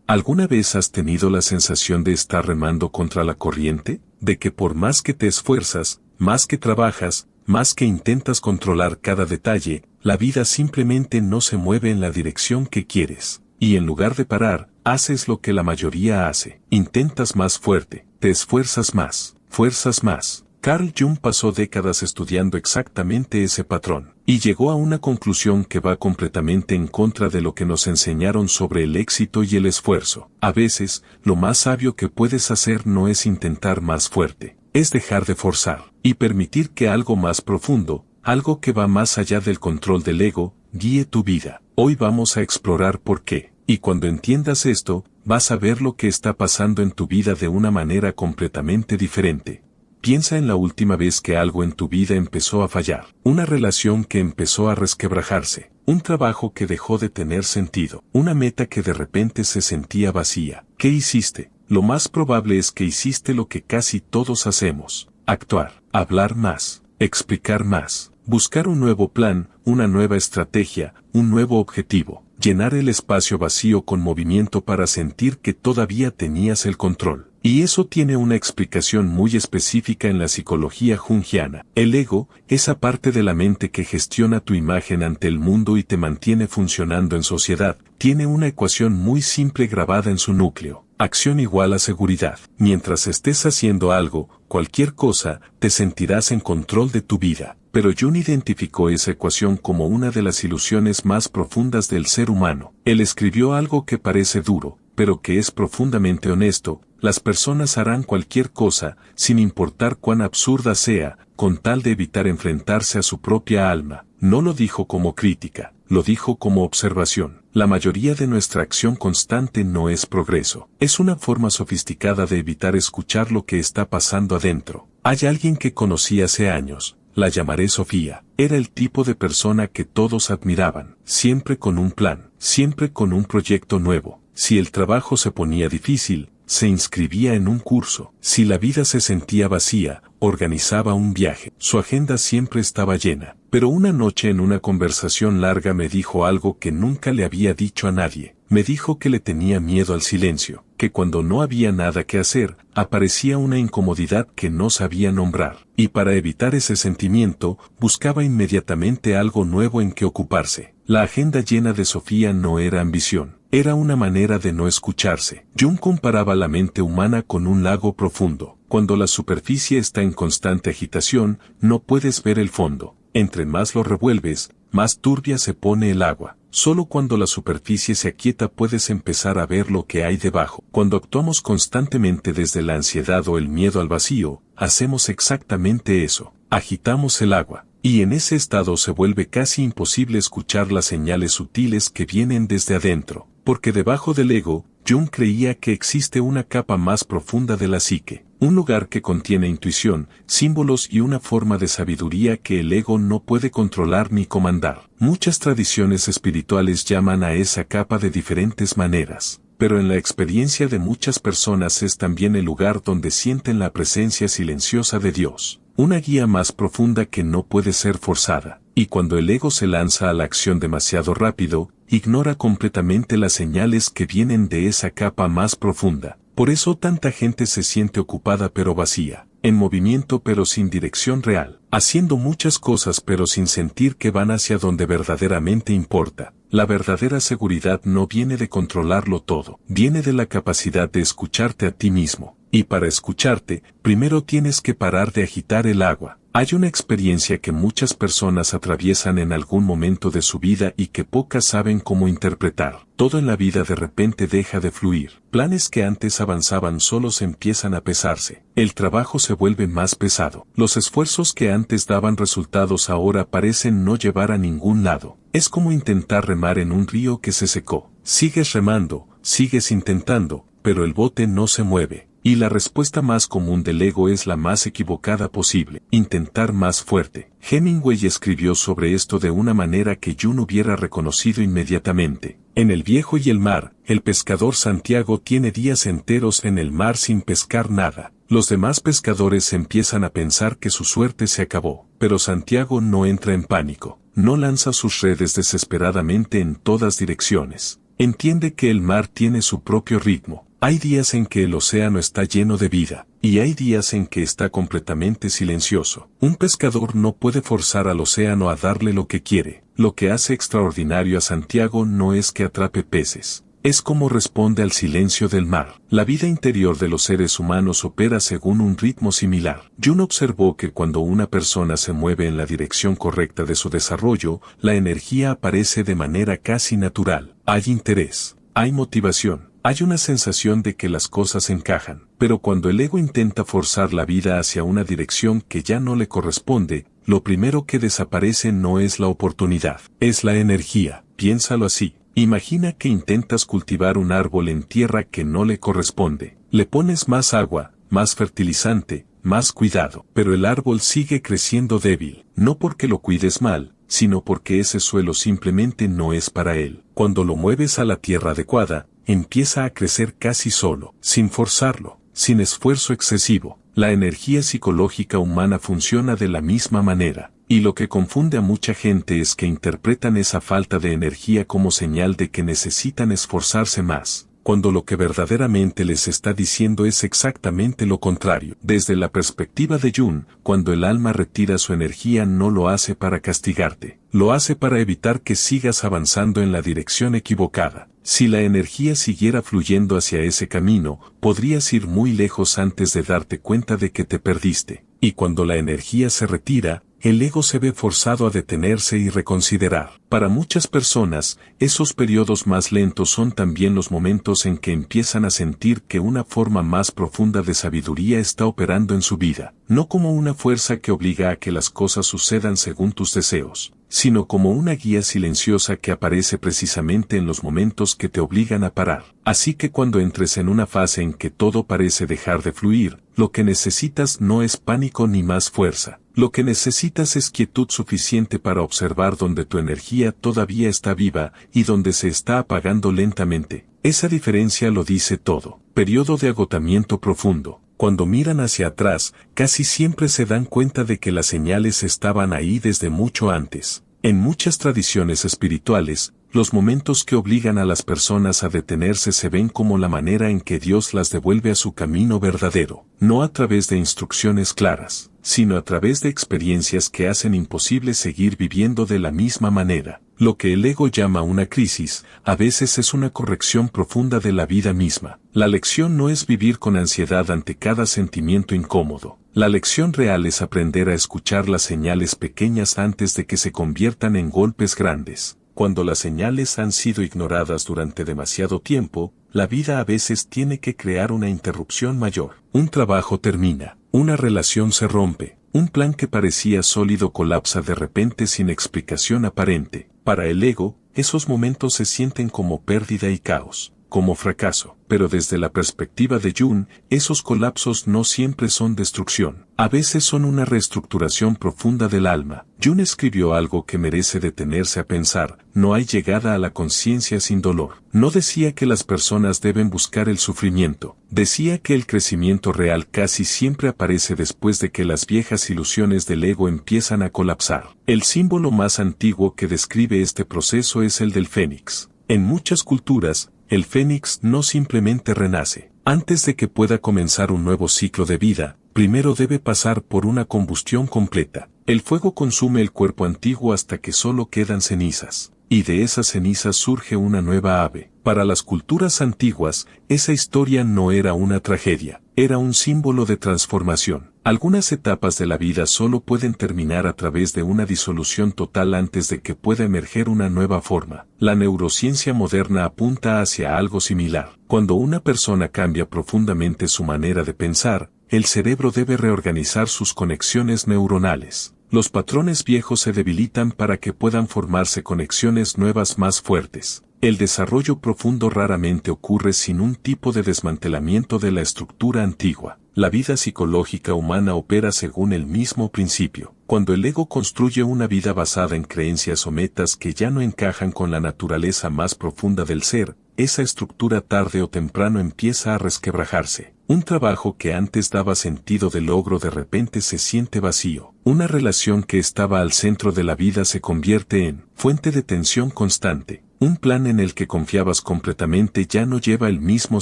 ¿Alguna vez has tenido la sensación de estar remando contra la corriente? De que por más que te esfuerzas, más que trabajas, más que intentas controlar cada detalle, la vida simplemente no se mueve en la dirección que quieres. Y en lugar de parar, haces lo que la mayoría hace. Intentas más fuerte, te esfuerzas más, fuerzas más. Carl Jung pasó décadas estudiando exactamente ese patrón, y llegó a una conclusión que va completamente en contra de lo que nos enseñaron sobre el éxito y el esfuerzo. A veces, lo más sabio que puedes hacer no es intentar más fuerte, es dejar de forzar, y permitir que algo más profundo, algo que va más allá del control del ego, guíe tu vida. Hoy vamos a explorar por qué, y cuando entiendas esto, vas a ver lo que está pasando en tu vida de una manera completamente diferente. Piensa en la última vez que algo en tu vida empezó a fallar, una relación que empezó a resquebrajarse, un trabajo que dejó de tener sentido, una meta que de repente se sentía vacía. ¿Qué hiciste? Lo más probable es que hiciste lo que casi todos hacemos: actuar, hablar más, explicar más, buscar un nuevo plan, una nueva estrategia, un nuevo objetivo, llenar el espacio vacío con movimiento para sentir que todavía tenías el control. Y eso tiene una explicación muy específica en la psicología junguiana. El ego, esa parte de la mente que gestiona tu imagen ante el mundo y te mantiene funcionando en sociedad, tiene una ecuación muy simple grabada en su núcleo: acción igual a seguridad. Mientras estés haciendo algo, cualquier cosa, te sentirás en control de tu vida. Pero Jung identificó esa ecuación como una de las ilusiones más profundas del ser humano. Él escribió algo que parece duro, pero que es profundamente honesto: las personas harán cualquier cosa, sin importar cuán absurda sea, con tal de evitar enfrentarse a su propia alma. No lo dijo como crítica, lo dijo como observación. La mayoría de nuestra acción constante no es progreso, es una forma sofisticada de evitar escuchar lo que está pasando adentro. Hay alguien que conocí hace años, la llamaré Sofía. Era el tipo de persona que todos admiraban, siempre con un plan, siempre con un proyecto nuevo. Si el trabajo se ponía difícil, se inscribía en un curso. Si la vida se sentía vacía, organizaba un viaje. Su agenda siempre estaba llena. Pero una noche en una conversación larga me dijo algo que nunca le había dicho a nadie. Me dijo que le tenía miedo al silencio, que cuando no había nada que hacer, aparecía una incomodidad que no sabía nombrar. Y para evitar ese sentimiento, buscaba inmediatamente algo nuevo en que ocuparse. La agenda llena de Sofía no era ambición. Era una manera de no escucharse. Jung comparaba la mente humana con un lago profundo. Cuando la superficie está en constante agitación, no puedes ver el fondo. Entre más lo revuelves, más turbia se pone el agua. Solo cuando la superficie se aquieta puedes empezar a ver lo que hay debajo. Cuando actuamos constantemente desde la ansiedad o el miedo al vacío, hacemos exactamente eso. Agitamos el agua. Y en ese estado se vuelve casi imposible escuchar las señales sutiles que vienen desde adentro. Porque debajo del ego, Jung creía que existe una capa más profunda de la psique, un lugar que contiene intuición, símbolos y una forma de sabiduría que el ego no puede controlar ni comandar. Muchas tradiciones espirituales llaman a esa capa de diferentes maneras, pero en la experiencia de muchas personas es también el lugar donde sienten la presencia silenciosa de Dios, una guía más profunda que no puede ser forzada. Y cuando el ego se lanza a la acción demasiado rápido, ignora completamente las señales que vienen de esa capa más profunda. Por eso tanta gente se siente ocupada pero vacía, en movimiento pero sin dirección real, haciendo muchas cosas pero sin sentir que van hacia donde verdaderamente importa. La verdadera seguridad no viene de controlarlo todo, viene de la capacidad de escucharte a ti mismo. Y para escucharte, primero tienes que parar de agitar el agua. Hay una experiencia que muchas personas atraviesan en algún momento de su vida y que pocas saben cómo interpretar. Todo en la vida de repente deja de fluir. Planes que antes avanzaban solos empiezan a pesarse. El trabajo se vuelve más pesado. Los esfuerzos que antes daban resultados ahora parecen no llevar a ningún lado. Es como intentar remar en un río que se secó. Sigues remando, sigues intentando, pero el bote no se mueve. Y la respuesta más común del ego es la más equivocada posible: intentar más fuerte. Hemingway escribió sobre esto de una manera que Jung hubiera reconocido inmediatamente. En El viejo y el mar, el pescador Santiago tiene días enteros en el mar sin pescar nada. Los demás pescadores empiezan a pensar que su suerte se acabó, pero Santiago no entra en pánico, no lanza sus redes desesperadamente en todas direcciones. Entiende que el mar tiene su propio ritmo. Hay días en que el océano está lleno de vida, y hay días en que está completamente silencioso. Un pescador no puede forzar al océano a darle lo que quiere. Lo que hace extraordinario a Santiago no es que atrape peces. Es como responde al silencio del mar. La vida interior de los seres humanos opera según un ritmo similar. Jung observó que cuando una persona se mueve en la dirección correcta de su desarrollo, la energía aparece de manera casi natural. Hay interés, hay motivación, hay una sensación de que las cosas encajan. Pero cuando el ego intenta forzar la vida hacia una dirección que ya no le corresponde, lo primero que desaparece no es la oportunidad, es la energía. Piénsalo así. Imagina que intentas cultivar un árbol en tierra que no le corresponde. Le pones más agua, más fertilizante, más cuidado, pero el árbol sigue creciendo débil, no porque lo cuides mal, sino porque ese suelo simplemente no es para él. Cuando lo mueves a la tierra adecuada, empieza a crecer casi solo, sin forzarlo, sin esfuerzo excesivo. La energía psicológica humana funciona de la misma manera. Y lo que confunde a mucha gente es que interpretan esa falta de energía como señal de que necesitan esforzarse más, cuando lo que verdaderamente les está diciendo es exactamente lo contrario. Desde la perspectiva de Jung, cuando el alma retira su energía no lo hace para castigarte, lo hace para evitar que sigas avanzando en la dirección equivocada. Si la energía siguiera fluyendo hacia ese camino, podrías ir muy lejos antes de darte cuenta de que te perdiste. Y cuando la energía se retira, el ego se ve forzado a detenerse y reconsiderar. Para muchas personas, esos periodos más lentos son también los momentos en que empiezan a sentir que una forma más profunda de sabiduría está operando en su vida, no como una fuerza que obliga a que las cosas sucedan según tus deseos, sino como una guía silenciosa que aparece precisamente en los momentos que te obligan a parar. Así que cuando entres en una fase en que todo parece dejar de fluir, lo que necesitas no es pánico ni más fuerza. Lo que necesitas es quietud suficiente para observar donde tu energía todavía está viva y donde se está apagando lentamente. Esa diferencia lo dice todo. Periodo de agotamiento profundo. Cuando miran hacia atrás, casi siempre se dan cuenta de que las señales estaban ahí desde mucho antes. En muchas tradiciones espirituales, los momentos que obligan a las personas a detenerse se ven como la manera en que Dios las devuelve a su camino verdadero, no a través de instrucciones claras, sino a través de experiencias que hacen imposible seguir viviendo de la misma manera. Lo que el ego llama una crisis, a veces es una corrección profunda de la vida misma. La lección no es vivir con ansiedad ante cada sentimiento incómodo. La lección real es aprender a escuchar las señales pequeñas antes de que se conviertan en golpes grandes. Cuando las señales han sido ignoradas durante demasiado tiempo, la vida a veces tiene que crear una interrupción mayor. Un trabajo termina, una relación se rompe, un plan que parecía sólido colapsa de repente sin explicación aparente. Para el ego, esos momentos se sienten como pérdida y caos, como fracaso. Pero desde la perspectiva de Jung, esos colapsos no siempre son destrucción. A veces son una reestructuración profunda del alma. Jung escribió algo que merece detenerse a pensar: no hay llegada a la conciencia sin dolor. No decía que las personas deben buscar el sufrimiento. Decía que el crecimiento real casi siempre aparece después de que las viejas ilusiones del ego empiezan a colapsar. El símbolo más antiguo que describe este proceso es el del fénix. En muchas culturas, el fénix no simplemente renace. Antes de que pueda comenzar un nuevo ciclo de vida, primero debe pasar por una combustión completa. El fuego consume el cuerpo antiguo hasta que solo quedan cenizas, y de esas cenizas surge una nueva ave. Para las culturas antiguas, esa historia no era una tragedia, era un símbolo de transformación. Algunas etapas de la vida solo pueden terminar a través de una disolución total antes de que pueda emerger una nueva forma. La neurociencia moderna apunta hacia algo similar. Cuando una persona cambia profundamente su manera de pensar, el cerebro debe reorganizar sus conexiones neuronales. Los patrones viejos se debilitan para que puedan formarse conexiones nuevas más fuertes. El desarrollo profundo raramente ocurre sin un tipo de desmantelamiento de la estructura antigua. La vida psicológica humana opera según el mismo principio. Cuando el ego construye una vida basada en creencias o metas que ya no encajan con la naturaleza más profunda del ser, esa estructura tarde o temprano empieza a resquebrajarse. Un trabajo que antes daba sentido de logro de repente se siente vacío. Una relación que estaba al centro de la vida se convierte en fuente de tensión constante. Un plan en el que confiabas completamente ya no lleva el mismo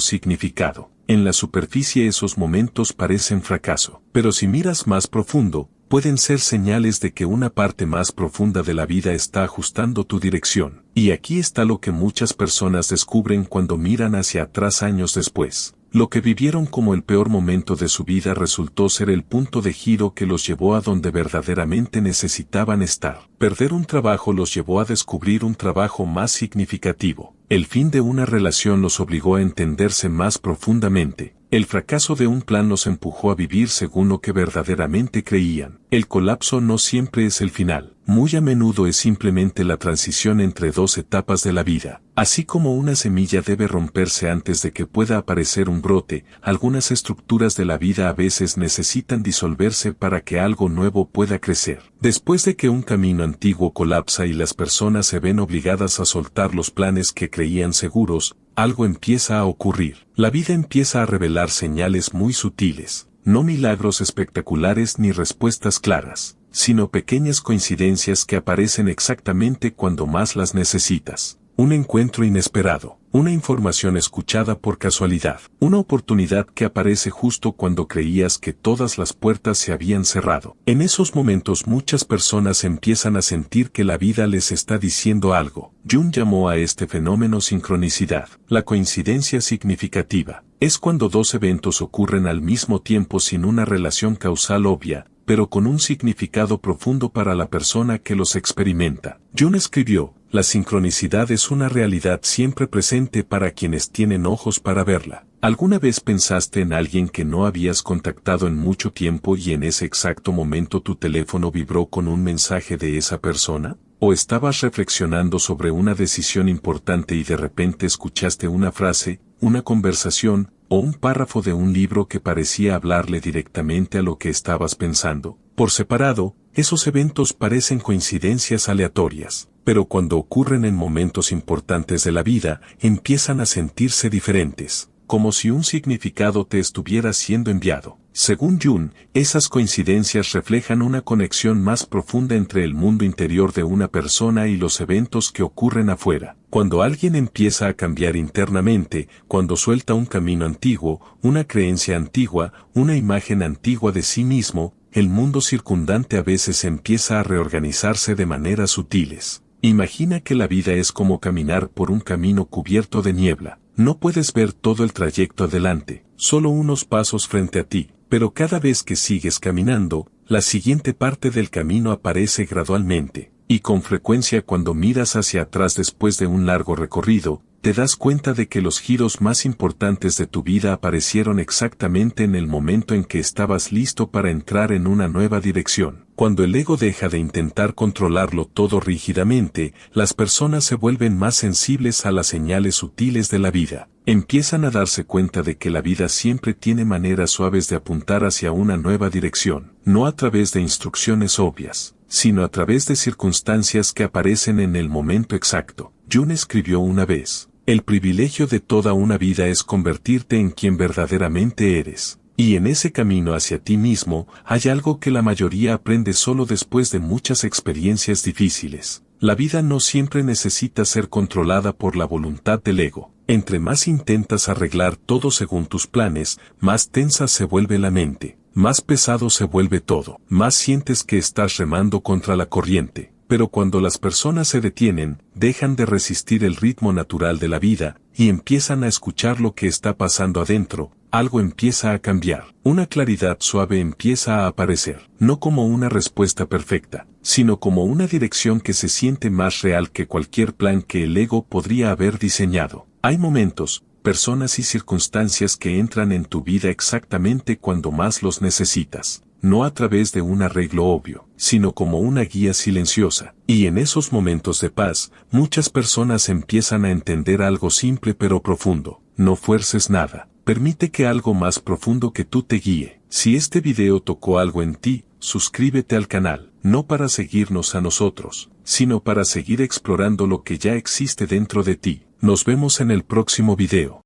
significado. En la superficie esos momentos parecen fracaso, pero si miras más profundo, pueden ser señales de que una parte más profunda de la vida está ajustando tu dirección. Y aquí está lo que muchas personas descubren cuando miran hacia atrás años después. Lo que vivieron como el peor momento de su vida resultó ser el punto de giro que los llevó a donde verdaderamente necesitaban estar. Perder un trabajo los llevó a descubrir un trabajo más significativo. El fin de una relación los obligó a entenderse más profundamente. El fracaso de un plan los empujó a vivir según lo que verdaderamente creían. El colapso no siempre es el final. Muy a menudo es simplemente la transición entre dos etapas de la vida. Así como una semilla debe romperse antes de que pueda aparecer un brote, algunas estructuras de la vida a veces necesitan disolverse para que algo nuevo pueda crecer. Después de que un camino antiguo colapsa y las personas se ven obligadas a soltar los planes que creían seguros, algo empieza a ocurrir. La vida empieza a revelar señales muy sutiles, no milagros espectaculares ni respuestas claras, sino pequeñas coincidencias que aparecen exactamente cuando más las necesitas. Un encuentro inesperado, una información escuchada por casualidad, una oportunidad que aparece justo cuando creías que todas las puertas se habían cerrado. En esos momentos muchas personas empiezan a sentir que la vida les está diciendo algo. Jung llamó a este fenómeno sincronicidad. La coincidencia significativa es cuando dos eventos ocurren al mismo tiempo sin una relación causal obvia, pero con un significado profundo para la persona que los experimenta. Jung escribió: la sincronicidad es una realidad siempre presente para quienes tienen ojos para verla. ¿Alguna vez pensaste en alguien que no habías contactado en mucho tiempo y en ese exacto momento tu teléfono vibró con un mensaje de esa persona? ¿O estabas reflexionando sobre una decisión importante y de repente escuchaste una frase, una conversación, o un párrafo de un libro que parecía hablarle directamente a lo que estabas pensando? Por separado, esos eventos parecen coincidencias aleatorias, pero cuando ocurren en momentos importantes de la vida, empiezan a sentirse diferentes, como si un significado te estuviera siendo enviado. Según Jung, esas coincidencias reflejan una conexión más profunda entre el mundo interior de una persona y los eventos que ocurren afuera. Cuando alguien empieza a cambiar internamente, cuando suelta un camino antiguo, una creencia antigua, una imagen antigua de sí mismo, el mundo circundante a veces empieza a reorganizarse de maneras sutiles. Imagina que la vida es como caminar por un camino cubierto de niebla. No puedes ver todo el trayecto adelante, solo unos pasos frente a ti, pero cada vez que sigues caminando, la siguiente parte del camino aparece gradualmente, y con frecuencia cuando miras hacia atrás después de un largo recorrido, te das cuenta de que los giros más importantes de tu vida aparecieron exactamente en el momento en que estabas listo para entrar en una nueva dirección. Cuando el ego deja de intentar controlarlo todo rígidamente, las personas se vuelven más sensibles a las señales sutiles de la vida. Empiezan a darse cuenta de que la vida siempre tiene maneras suaves de apuntar hacia una nueva dirección, no a través de instrucciones obvias, sino a través de circunstancias que aparecen en el momento exacto. Jung escribió una vez: el privilegio de toda una vida es convertirte en quien verdaderamente eres. Y en ese camino hacia ti mismo, hay algo que la mayoría aprende solo después de muchas experiencias difíciles. La vida no siempre necesita ser controlada por la voluntad del ego. Entre más intentas arreglar todo según tus planes, más tensa se vuelve la mente, más pesado se vuelve todo, más sientes que estás remando contra la corriente. Pero cuando las personas se detienen, dejan de resistir el ritmo natural de la vida, y empiezan a escuchar lo que está pasando adentro, algo empieza a cambiar. Una claridad suave empieza a aparecer, no como una respuesta perfecta, sino como una dirección que se siente más real que cualquier plan que el ego podría haber diseñado. Hay momentos, personas y circunstancias que entran en tu vida exactamente cuando más los necesitas. No a través de un arreglo obvio, sino como una guía silenciosa. Y en esos momentos de paz, muchas personas empiezan a entender algo simple pero profundo. No fuerces nada. Permite que algo más profundo que tú te guíe. Si este video tocó algo en ti, suscríbete al canal, no para seguirnos a nosotros, sino para seguir explorando lo que ya existe dentro de ti. Nos vemos en el próximo video.